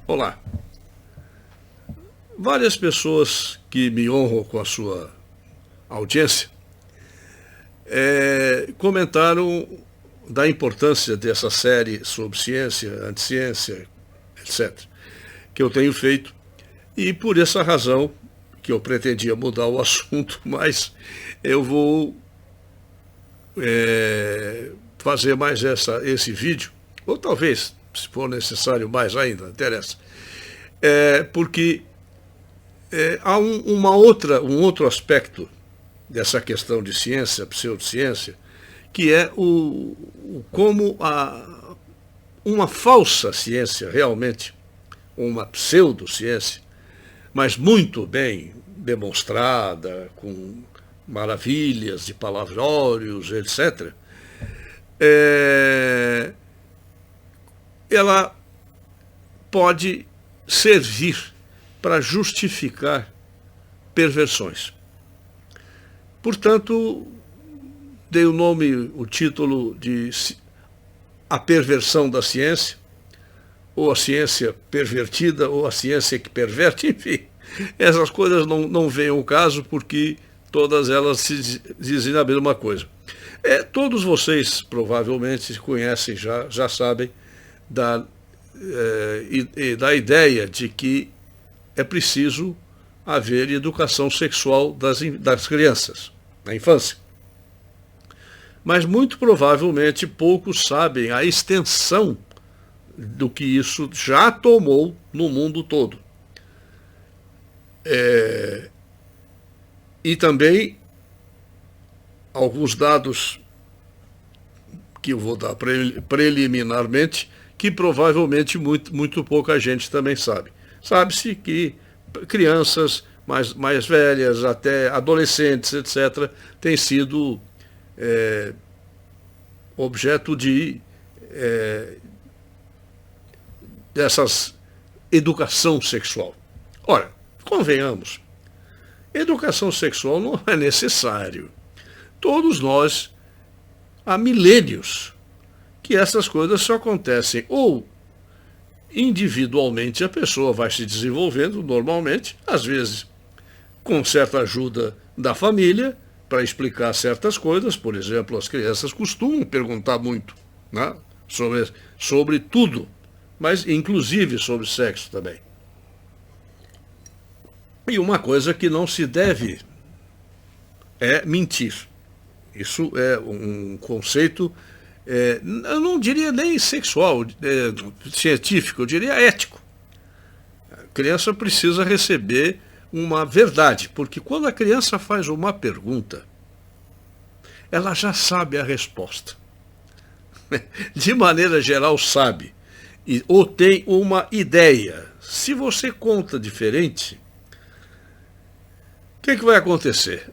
Olá. Várias pessoas que me honram com a sua audiência comentaram da importância dessa série sobre ciência, anticiência, etc., que eu tenho feito, e por essa razão que eu pretendia mudar o assunto, mas eu vou fazer mais esse vídeo, ou talvez, se for necessário, mais ainda, não interessa. Porque há um outro aspecto dessa questão de ciência, pseudociência, que é como uma falsa ciência, realmente, uma pseudociência, mas muito bem demonstrada, com maravilhas de palavrórios, etc., ela pode servir para justificar perversões. Portanto, dei o título de A Perversão da Ciência, ou a ciência pervertida, ou a ciência que perverte, enfim. Essas coisas não vêm ao caso, porque todas elas se dizem a mesma coisa. Todos vocês provavelmente conhecem, já sabem, da ideia de que é preciso haver educação sexual das crianças, na infância. Mas muito provavelmente poucos sabem a extensão do que isso já tomou no mundo todo. E também alguns dados que eu vou dar preliminarmente, que provavelmente muito pouca gente também sabe. Sabe-se que crianças mais velhas, até adolescentes, etc., têm sido objeto dessas educação sexual. Ora, convenhamos, educação sexual não é necessário. Todos nós, há milênios, que essas coisas só acontecem ou individualmente, a pessoa vai se desenvolvendo normalmente, às vezes com certa ajuda da família, para explicar certas coisas. Por exemplo, as crianças costumam perguntar muito, né, sobre tudo, mas inclusive sobre sexo também. E uma coisa que não se deve é mentir. Isso é um conceito, eu não diria nem sexual, científico, eu diria ético. A criança precisa receber uma verdade, porque quando a criança faz uma pergunta, ela já sabe a resposta. De maneira geral sabe, ou tem uma ideia. Se você conta diferente, o que vai acontecer?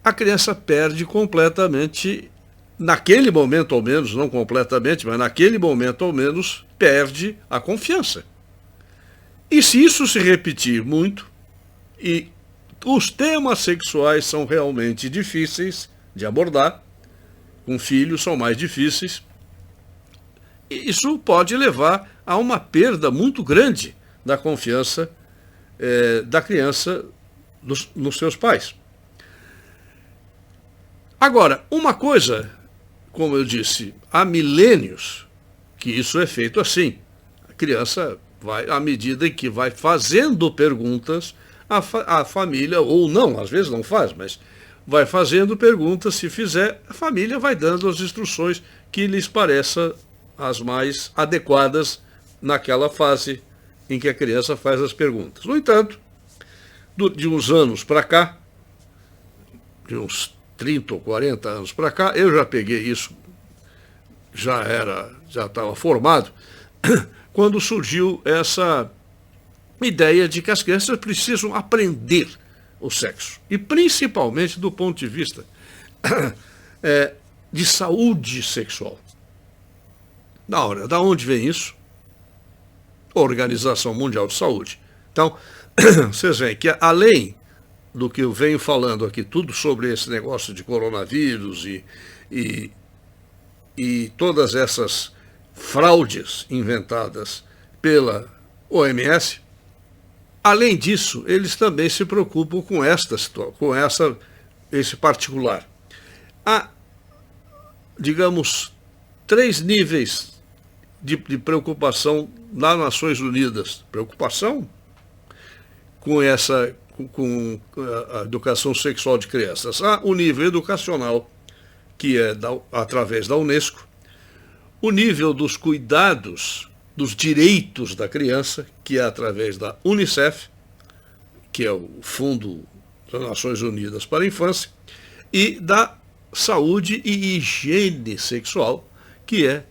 A criança perde completamente, naquele momento ao menos, não completamente, mas naquele momento ao menos, perde a confiança. E se isso se repetir muito, e os temas sexuais são realmente difíceis de abordar, com filhos são mais difíceis, isso pode levar a uma perda muito grande da confiança da criança nos seus pais. Agora, uma coisa, como eu disse, há milênios que isso é feito assim. A criança vai, à medida em que vai fazendo perguntas, a família, ou não, às vezes não faz, mas vai fazendo perguntas. Se fizer, a família vai dando as instruções que lhes pareçam as mais adequadas naquela fase em que a criança faz as perguntas. No entanto, de uns anos para cá, de uns 30 ou 40 anos para cá, eu já peguei isso, já estava formado, quando surgiu essa ideia de que as crianças precisam aprender o sexo, e principalmente do ponto de vista de saúde sexual. Da onde vem isso? Organização Mundial de Saúde. Então, vocês veem que além do que eu venho falando aqui, tudo sobre esse negócio de coronavírus e, e todas essas fraudes inventadas pela OMS, além disso, eles também se preocupam com esse particular. Há, digamos, 3 níveis de preocupação nas Nações Unidas. Preocupação com a educação sexual de crianças. Há o nível educacional, que é através da Unesco, o nível dos cuidados, dos direitos da criança, que é através da Unicef, que é o Fundo das Nações Unidas para a Infância, e da saúde e higiene sexual, que é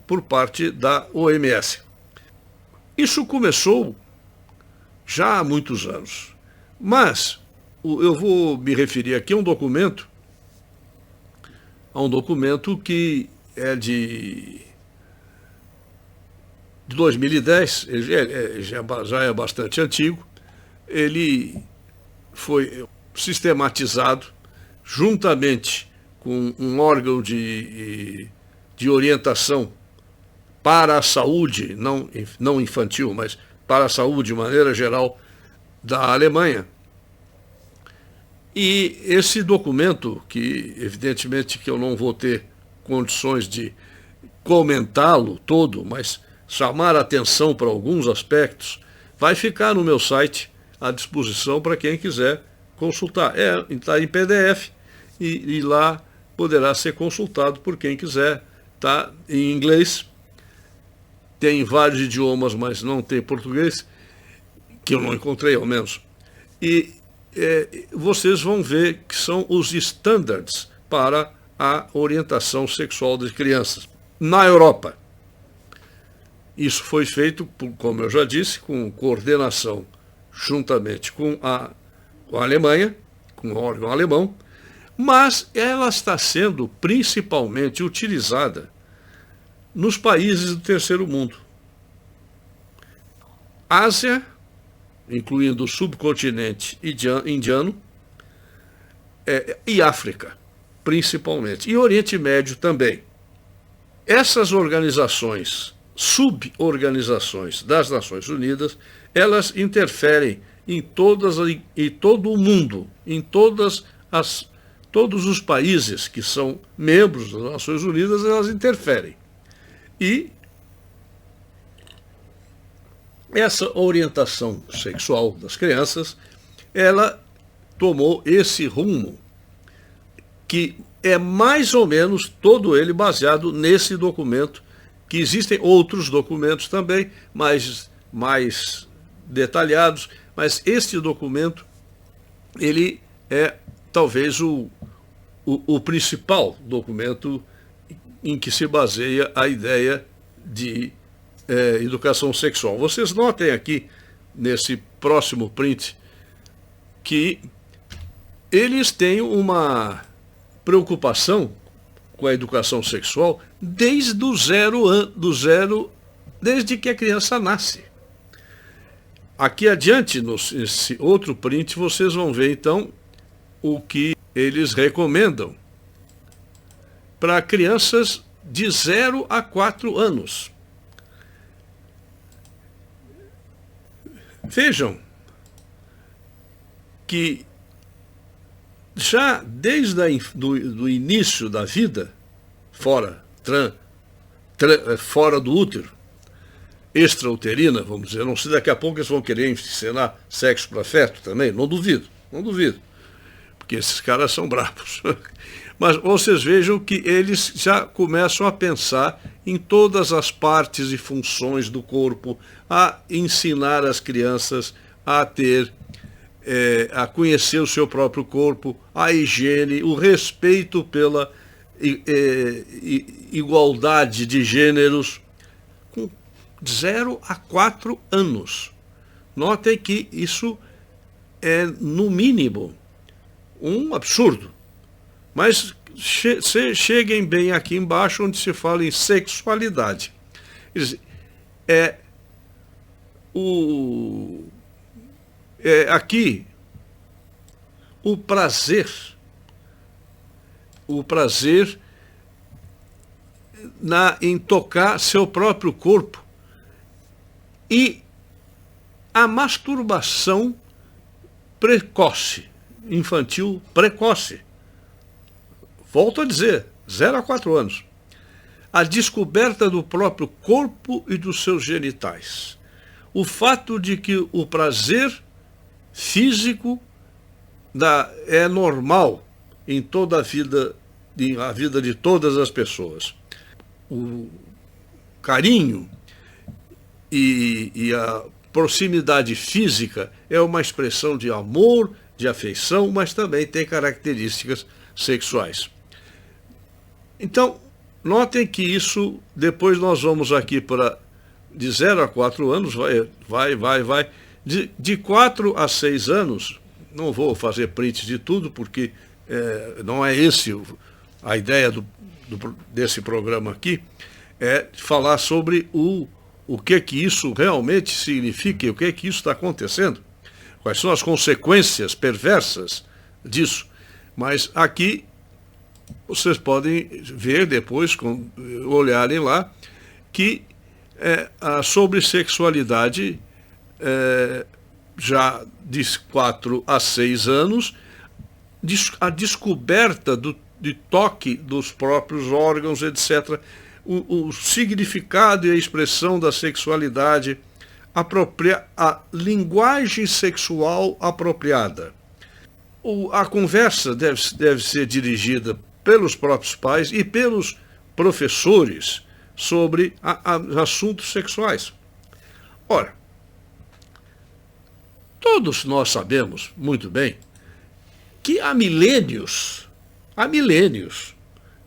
por parte da OMS. Isso começou já há muitos anos, mas eu vou me referir aqui a um documento que é de 2010, ele já é bastante antigo. Ele foi sistematizado juntamente com um órgão de orientação para a saúde, não infantil, mas para a saúde de maneira geral, da Alemanha. E esse documento, que evidentemente que eu não vou ter condições de comentá-lo todo, mas chamar a atenção para alguns aspectos, vai ficar no meu site à disposição para quem quiser consultar. Está em PDF e lá poderá ser consultado por quem quiser. Está em inglês, tem vários idiomas, mas não tem português, que eu não encontrei ao menos. E vocês vão ver que são os standards para a orientação sexual das crianças. Na Europa, isso foi feito, como eu já disse, com coordenação juntamente com a Alemanha, com o órgão alemão, mas ela está sendo principalmente utilizada nos países do terceiro mundo. Ásia, incluindo o subcontinente indiano, e África, principalmente, e Oriente Médio também. Essas organizações, suborganizações das Nações Unidas, elas interferem em todo o mundo, em todos os países que são membros das Nações Unidas, elas interferem. E essa orientação sexual das crianças, ela tomou esse rumo, que é mais ou menos todo ele baseado nesse documento, que existem outros documentos também, mais detalhados, mas este documento, ele é talvez o principal documento em que se baseia a ideia de educação sexual. Vocês notem aqui, nesse próximo print, que eles têm uma preocupação com a educação sexual desde desde que a criança nasce. Aqui adiante, nesse outro print, vocês vão ver então o que eles recomendam para crianças de 0 a 4 anos. Vejam que já desde do início da vida, fora do útero, extrauterina, vamos dizer, não sei, daqui a pouco eles vão querer ensinar sexo para feto também, não duvido, porque esses caras são bravos. Mas vocês vejam que eles já começam a pensar em todas as partes e funções do corpo, a ensinar as crianças a a conhecer o seu próprio corpo, a higiene, o respeito pela igualdade de gêneros, com 0 a 4 anos. Notem que isso é, no mínimo, um absurdo. Mas cheguem bem aqui embaixo, onde se fala em sexualidade. Aqui, o prazer em tocar seu próprio corpo e a masturbação precoce, infantil precoce. Volto a dizer, 0 a 4 anos. A descoberta do próprio corpo e dos seus genitais. O fato de que o prazer físico é normal em toda a vida de todas as pessoas. O carinho e a proximidade física é uma expressão de amor, de afeição, mas também tem características sexuais. Então, notem que isso, depois nós vamos aqui de 0 a 4 anos, vai. De 4 a 6 anos, não vou fazer print de tudo, porque não é a ideia desse programa aqui, é falar sobre o que isso realmente significa e o que isso está acontecendo. Quais são as consequências perversas disso. Mas aqui vocês podem ver depois, olharem lá, que sobre sexualidade, já de 4 a 6 anos, a descoberta de toque dos próprios órgãos, etc., o significado e a expressão da sexualidade, a linguagem sexual apropriada. A conversa deve ser dirigida pelos próprios pais e pelos professores sobre assuntos sexuais. Ora, todos nós sabemos muito bem que há milênios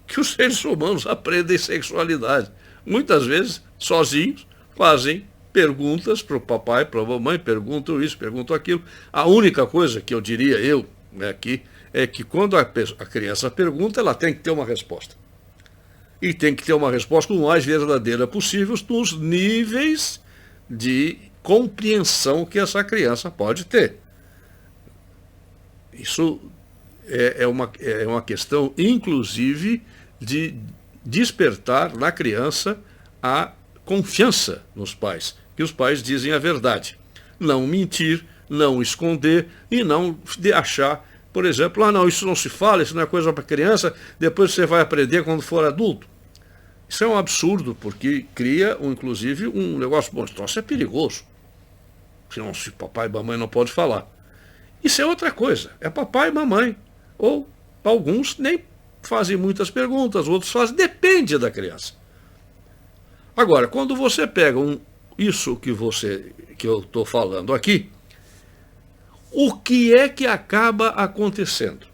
que os seres humanos aprendem sexualidade. Muitas vezes, sozinhos, fazem perguntas para o papai, para a mamãe, perguntam isso, perguntam aquilo. A única coisa que eu diria aqui é que quando a criança pergunta, ela tem que ter uma resposta. E tem que ter uma resposta o mais verdadeira possível nos níveis de compreensão que essa criança pode ter. Isso é uma questão, inclusive, de despertar na criança a confiança nos pais, que os pais dizem a verdade. Não mentir, não esconder e não achar, por exemplo, não, isso não se fala, isso não é coisa para criança, depois você vai aprender quando for adulto. Isso é um absurdo, porque cria, inclusive, um negócio, bom, isso é perigoso. Se papai e mamãe não podem falar. Isso é outra coisa, é papai e mamãe. Ou alguns nem fazem muitas perguntas, outros fazem, depende da criança. Agora, quando você pega isso que eu estou falando aqui, o que é que acaba acontecendo?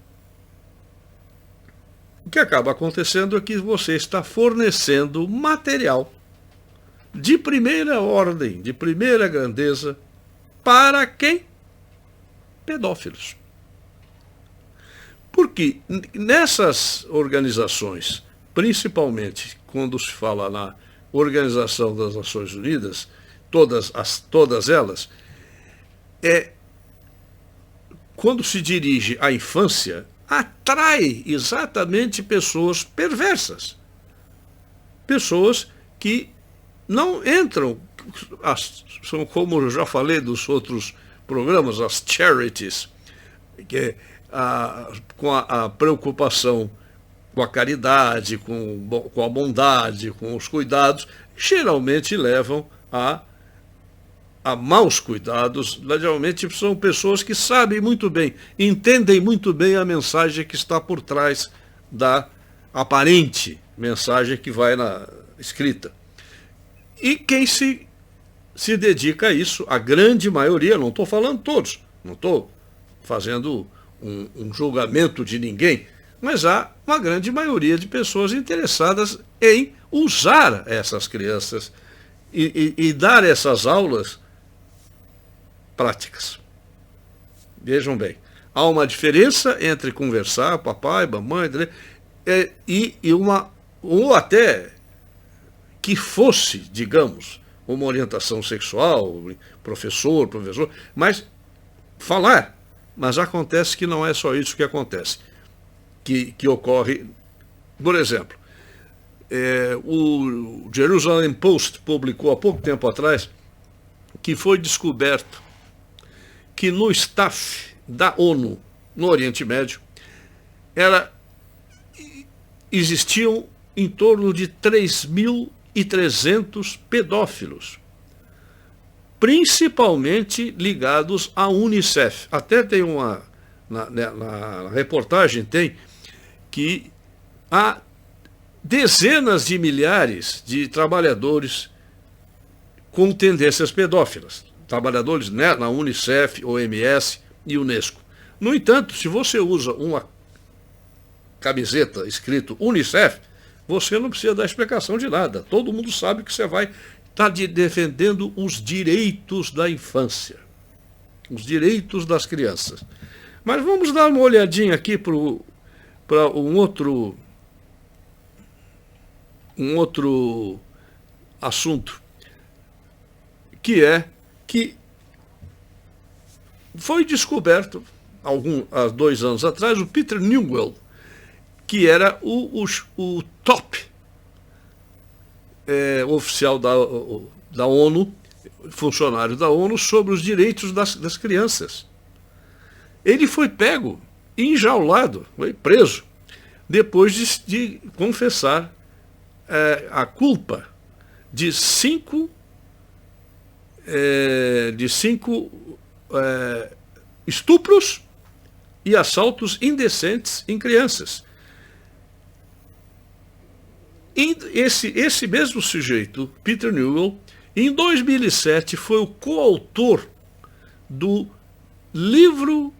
O que acaba acontecendo é que você está fornecendo material de primeira ordem, de primeira grandeza, para quem? Pedófilos. Porque nessas organizações, principalmente quando se fala na Organização das Nações Unidas, todas elas, quando se dirige à infância, atrai exatamente pessoas perversas. Pessoas que não entram, são, como eu já falei dos outros programas, as charities, que com a preocupação com a caridade, com a bondade, com os cuidados, geralmente levam a maus cuidados. Geralmente são pessoas que sabem muito bem, entendem muito bem a mensagem que está por trás da aparente mensagem que vai na escrita. E quem se dedica a isso, a grande maioria, não estou falando todos, não estou fazendo um julgamento de ninguém, mas há uma grande maioria de pessoas interessadas em usar essas crianças e dar essas aulas práticas. Vejam bem, há uma diferença entre conversar, papai, mamãe, ou até que fosse, digamos, uma orientação sexual, professor, mas falar. Mas acontece que não é só isso que acontece, que ocorre. Por exemplo, o Jerusalem Post publicou há pouco tempo atrás que foi descoberto que no staff da ONU, no Oriente Médio, existiam em torno de 3.300 pedófilos, principalmente ligados à Unicef. Até tem na reportagem tem que há dezenas de milhares de trabalhadores com tendências pedófilas, trabalhadores, né, na Unicef, OMS e Unesco. No entanto, se você usa uma camiseta escrito Unicef, você não precisa dar explicação de nada. Todo mundo sabe que você vai estar defendendo os direitos da infância, os direitos das crianças. Mas vamos dar uma olhadinha aqui para um outro assunto, que é que foi descoberto há 2 anos atrás o Peter Newell, que era o top oficial da ONU, funcionário da ONU, sobre os direitos das crianças. Ele foi pego, enjaulado, foi preso, depois de confessar a culpa de cinco estupros e assaltos indecentes em crianças. Esse mesmo sujeito, Peter Newell, em 2007 foi o coautor do livro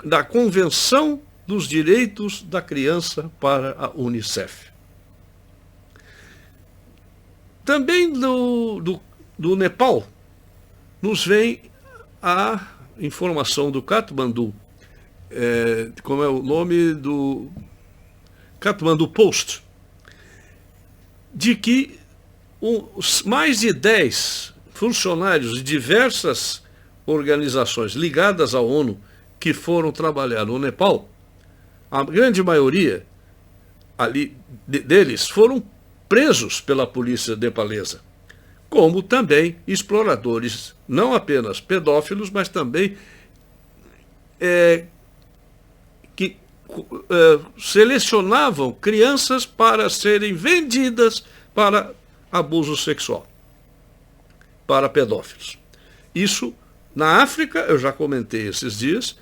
da Convenção dos Direitos da Criança para a Unicef. Também do Nepal nos vem a informação do Kathmandu, como é o nome do Kathmandu Post, de que mais de 10 funcionários de diversas organizações ligadas à ONU que foram trabalhar no Nepal, a grande maioria deles foram presos pela polícia nepalesa, como também exploradores, não apenas pedófilos, mas também que selecionavam crianças para serem vendidas para abuso sexual, para pedófilos. Isso na África, eu já comentei esses dias,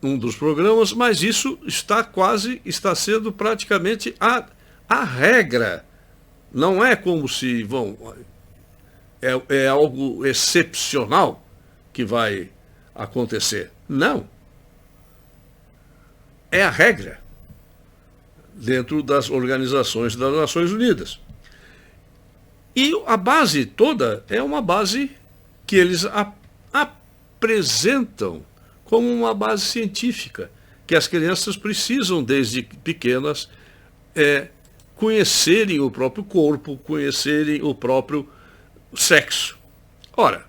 um dos programas, mas isso está sendo praticamente a regra. Não é como se é algo excepcional que vai acontecer. Não. É a regra dentro das organizações das Nações Unidas. E a base toda é uma base que eles apresentam como uma base científica, que as crianças precisam, desde pequenas, conhecerem o próprio corpo, conhecerem o próprio sexo. Ora,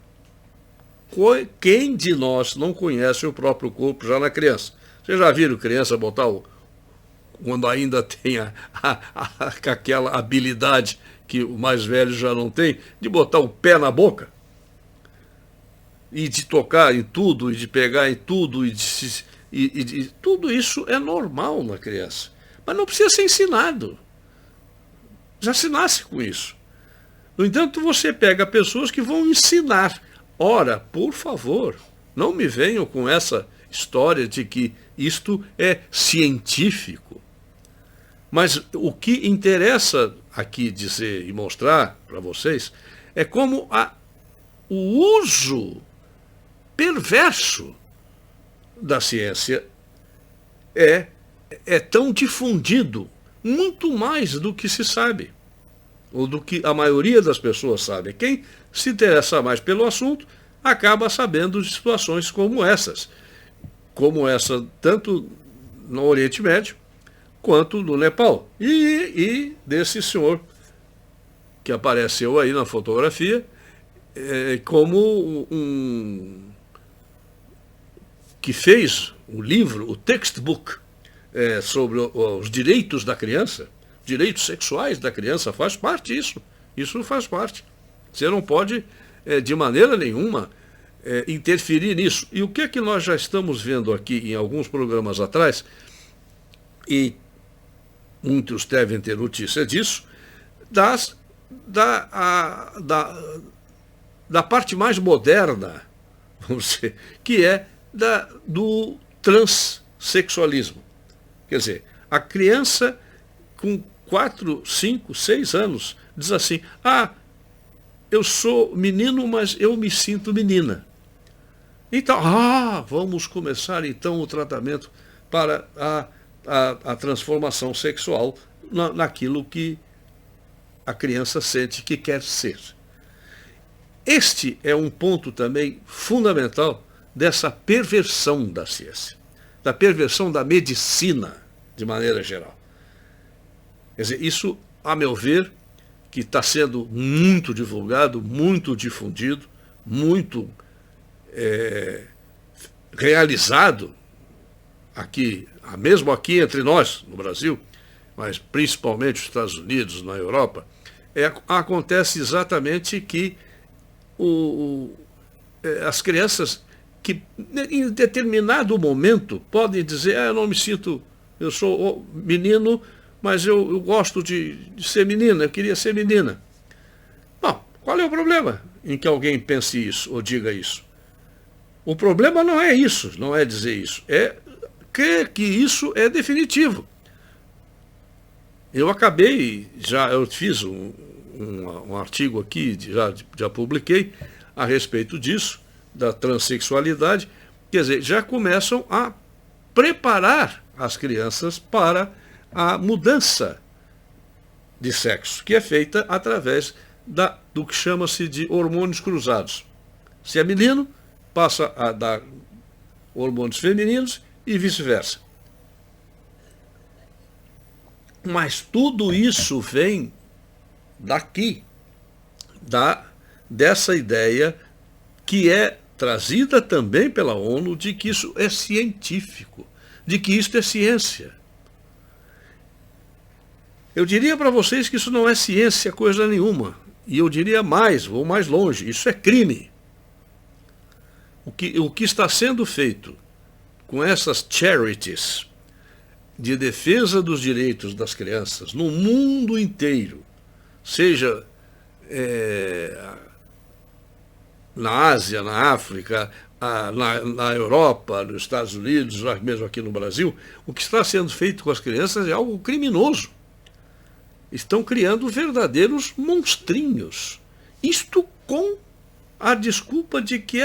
quem de nós não conhece o próprio corpo já na criança? Vocês já viram criança botar quando ainda tem aquela habilidade que o mais velho já não tem, de botar o pé na boca? E de tocar em tudo, e de pegar em tudo, e tudo isso é normal na criança. Mas não precisa ser ensinado. Já se nasce com isso. No entanto, você pega pessoas que vão ensinar. Ora, por favor, não me venham com essa história de que isto é científico. Mas o que interessa aqui dizer e mostrar para vocês é como o uso perverso da ciência é tão difundido, muito mais do que se sabe, ou do que a maioria das pessoas sabe. Quem se interessa mais pelo assunto acaba sabendo de situações como essa, tanto no Oriente Médio quanto no Nepal, e desse senhor que apareceu aí na fotografia, como que fez o livro, o textbook, sobre os direitos da criança, direitos sexuais da criança, faz parte disso. Isso faz parte. Você não pode, de maneira nenhuma, interferir nisso. E o que é que nós já estamos vendo aqui em alguns programas atrás, e muitos devem ter notícia disso, da parte mais moderna, vamos dizer, que é do transexualismo. Quer dizer, a criança com 4, 5, 6 anos diz assim: eu sou menino, mas eu me sinto menina. Então, vamos começar então o tratamento para a transformação sexual naquilo que a criança sente que quer ser. Este é um ponto também fundamental dessa perversão da ciência, da perversão da medicina, de maneira geral. Quer dizer, isso, a meu ver, que está sendo muito divulgado, muito difundido, muito realizado aqui, mesmo aqui entre nós, no Brasil, mas principalmente nos Estados Unidos, na Europa, acontece exatamente que as crianças que em determinado momento podem dizer: eu não me sinto, eu sou menino, mas eu gosto de ser menina, eu queria ser menina. Bom, qual é o problema em que alguém pense isso ou diga isso? O problema não é isso, não é dizer isso, é crer que isso é definitivo. Eu fiz um artigo aqui, já publiquei a respeito disso, da transexualidade. Quer dizer, já começam a preparar as crianças para a mudança de sexo, que é feita através do que chama-se de hormônios cruzados. Se é menino, passa a dar hormônios femininos e vice-versa. Mas tudo isso vem daqui, dessa ideia que é trazida também pela ONU de que isso é científico, de que isso é ciência. Eu diria para vocês que isso não é ciência coisa nenhuma. E eu diria mais, vou mais longe, isso é crime. O que está sendo feito com essas charities de defesa dos direitos das crianças no mundo inteiro, seja na Ásia, na África, na Europa, nos Estados Unidos, mesmo aqui no Brasil, o que está sendo feito com as crianças é algo criminoso. Estão criando verdadeiros monstrinhos. Isto com a desculpa de que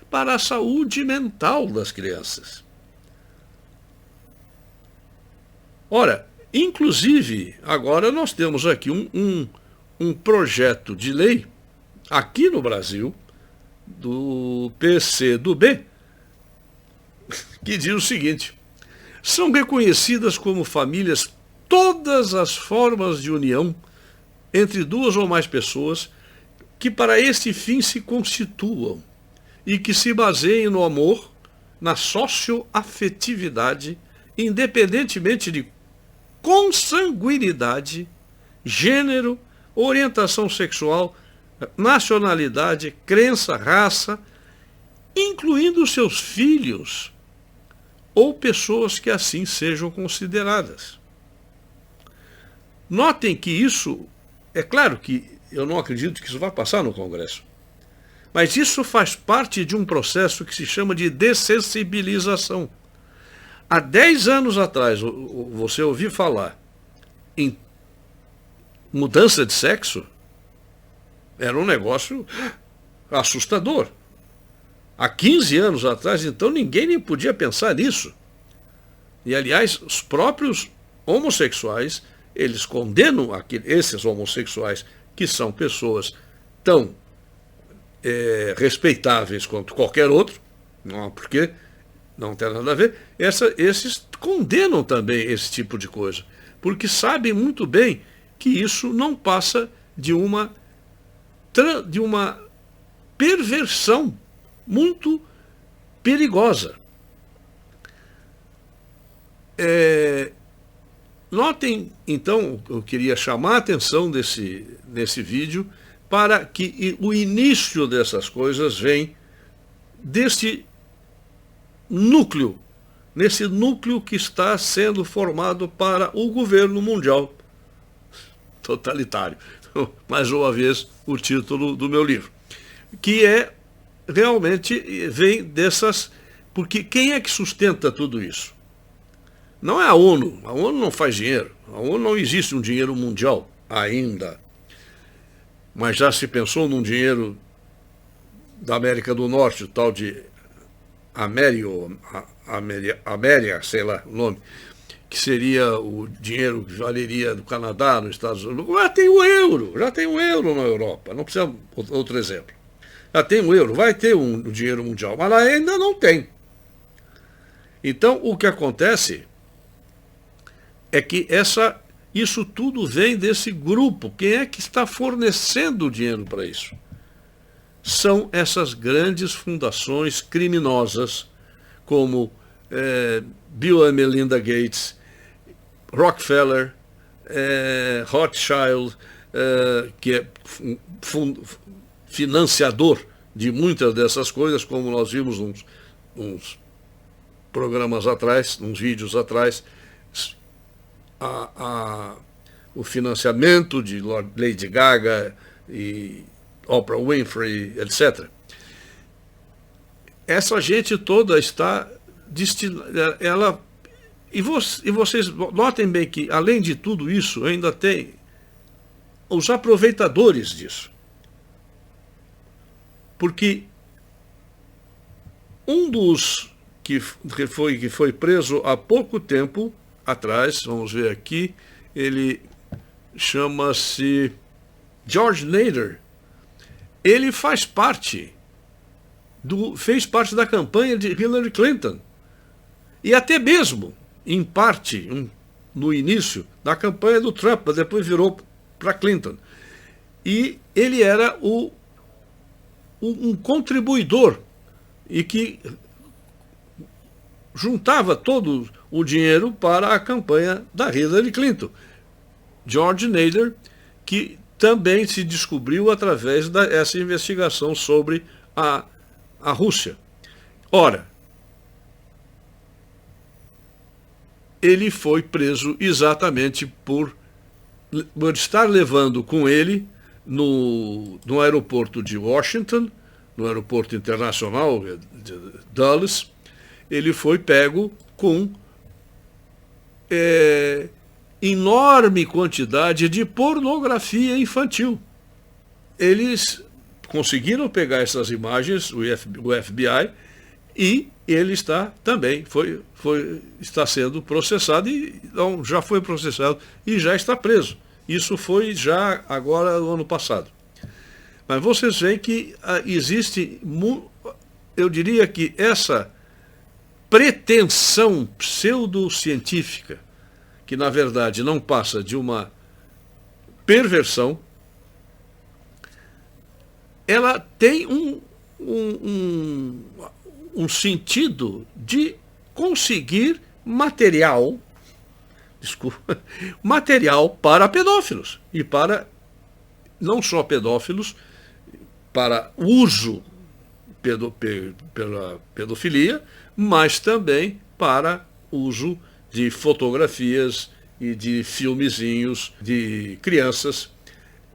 para a saúde mental das crianças. Ora, inclusive, agora nós temos aqui um projeto de lei, aqui no Brasil, do PCdoB, que diz o seguinte: são reconhecidas como famílias todas as formas de união entre duas ou mais pessoas que para este fim se constituam e que se baseiem no amor, na socioafetividade, independentemente de consanguinidade, gênero, orientação sexual, nacionalidade, crença, raça, incluindo seus filhos ou pessoas que assim sejam consideradas. Notem que isso, é claro que eu não acredito que isso vai passar no Congresso, mas isso faz parte de um processo que se chama de dessensibilização. Há 10 anos atrás, você ouviu falar em mudança de sexo, era um negócio assustador. Há 15 anos atrás, então, ninguém nem podia pensar nisso. E, aliás, os próprios homossexuais, eles condenam esses homossexuais, que são pessoas tão respeitáveis quanto qualquer outro, não, porque não tem nada a ver, esses condenam também esse tipo de coisa, porque sabem muito bem que isso não passa de uma perversão muito perigosa. Notem, então, eu queria chamar a atenção nesse vídeo para que o início dessas coisas vem desse núcleo, nesse núcleo que está sendo formado para o governo mundial totalitário. Mais uma vez, o título do meu livro. Que realmente vem dessas... Porque quem é que sustenta tudo isso? Não é a ONU. A ONU não faz dinheiro. A ONU não existe um dinheiro mundial ainda. Mas já se pensou num dinheiro da América do Norte, o tal de Améria, sei lá o nome, que seria o dinheiro que valeria do Canadá, nos Estados Unidos. Já tem o euro na Europa, não precisa outro exemplo. Já tem o euro, vai ter um dinheiro mundial, mas lá ainda não tem. Então, o que acontece é que isso tudo vem desse grupo. Quem é que está fornecendo o dinheiro para isso? São essas grandes fundações criminosas, como Bill e Melinda Gates, Rockefeller, Rothschild, que é financiador de muitas dessas coisas, como nós vimos uns programas atrás, uns vídeos atrás, o financiamento de Lady Gaga e Oprah Winfrey, etc. Essa gente toda está destinada... E vocês notem bem que, além de tudo isso, ainda tem os aproveitadores disso. Porque um dos que foi preso há pouco tempo atrás, vamos ver aqui, ele chama-se George Nader. Ele fez parte da campanha de Hillary Clinton. E até mesmo, em parte, no início, da campanha do Trump, mas depois virou para Clinton. E ele era um contribuidor e que juntava todo o dinheiro para a campanha da Hillary Clinton. George Nader, que também se descobriu através dessa investigação sobre a Rússia. Ora, ele foi preso exatamente por estar levando com ele no aeroporto de Washington, no aeroporto internacional de Dulles. Ele foi pego com enorme quantidade de pornografia infantil. Eles conseguiram pegar essas imagens, o FBI, e ele está também, está sendo processado, já foi processado e já está preso. Isso foi já agora no ano passado. Mas vocês veem que existe, eu diria que essa pretensão pseudocientífica, que na verdade não passa de uma perversão, ela tem um sentido de conseguir material para pedófilos, e para não só pedófilos, para uso pela pedofilia, mas também para uso de fotografias e de filmezinhos de crianças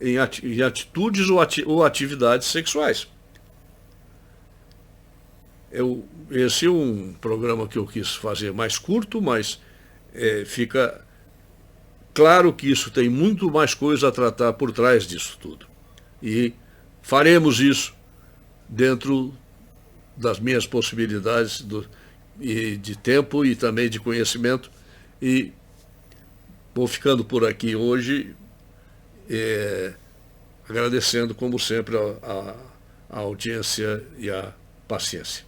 em atitudes ou atividades sexuais. Esse é um programa que eu quis fazer mais curto, mas fica claro que isso tem muito mais coisa a tratar por trás disso tudo. E faremos isso dentro das minhas possibilidades de tempo e também de conhecimento. E vou ficando por aqui hoje, agradecendo, como sempre, a audiência e a paciência.